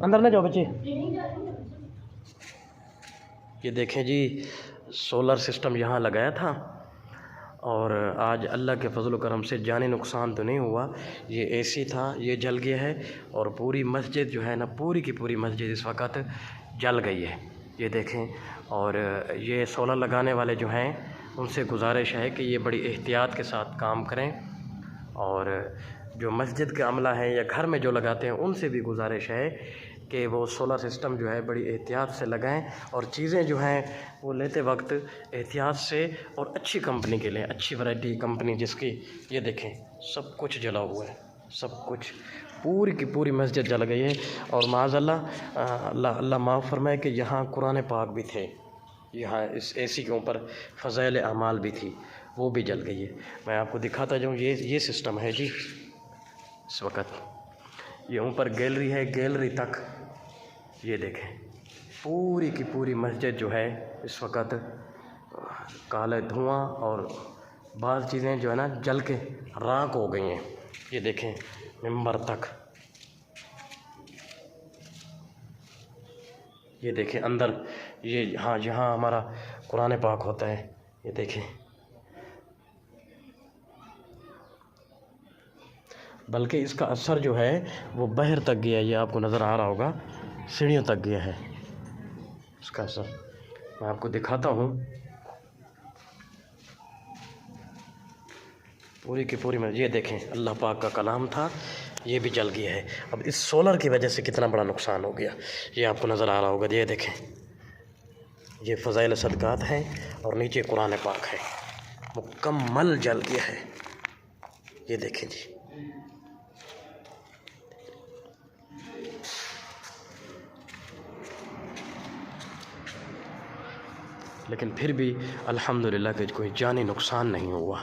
अंदर ना जाओ बच्चे। ये देखें जी, सोलर सिस्टम यहाँ लगाया था और आज अल्लाह के फजल करम से जानी नुकसान तो नहीं हुआ। ये एसी था, ये जल गया है और पूरी मस्जिद जो है ना, पूरी की पूरी मस्जिद इस वक्त जल गई है। ये देखें। और ये सोलर लगाने वाले जो हैं उनसे गुजारिश है कि ये बड़ी एहतियात के साथ काम करें, और जो मस्जिद का अमला है या घर में जो लगाते हैं उनसे भी गुजारिश है कि वो सोलर सिस्टम जो है बड़ी एहतियात से लगाएं, और चीज़ें जो हैं वो लेते वक्त एहतियात से और अच्छी कंपनी के लें, अच्छी वैरायटी कंपनी जिसकी। ये देखें, सब कुछ जला हुआ है, सब कुछ, पूरी की पूरी मस्जिद जल गई है। और माज़अल्लाह अल्लाह माफ़ फरमाए कि यहाँ कुरान पाक भी थे, यहाँ इस एसी के ऊपर फ़ज़ाइल अमाल भी थी, वो भी जल गई है। मैं आपको दिखाता जाऊँ। ये सिस्टम है जी इस वक्त। ये ऊपर गैलरी है, गैलरी तक ये देखें, पूरी की पूरी मस्जिद जो है इस वक्त काले धुआं और बाज़ चीज़ें जो है ना जल के राख हो गई हैं। ये देखें, मिंबर तक। ये देखें अंदर, ये हाँ जहाँ हमारा कुरान पाक होता है, ये देखें। बल्कि इसका असर जो है वो बाहर तक गया है, ये आपको नज़र आ रहा होगा, सीढ़ियों तक गया है इसका असर। मैं आपको दिखाता हूँ। पूरी की पूरी में ये देखें, अल्लाह पाक का कलाम था, ये भी जल गया है। अब इस सोलर की वजह से कितना बड़ा नुकसान हो गया, ये आपको नज़र आ रहा होगा। ये देखें, ये फ़ज़ाइल सदक़ात हैं और नीचे कुरान पाक है, मुकम्मल जल गया है। ये देखें जी। लेकिन फिर भी अल्हम्दुलिल्लाह कि कोई जानी नुकसान नहीं हुआ।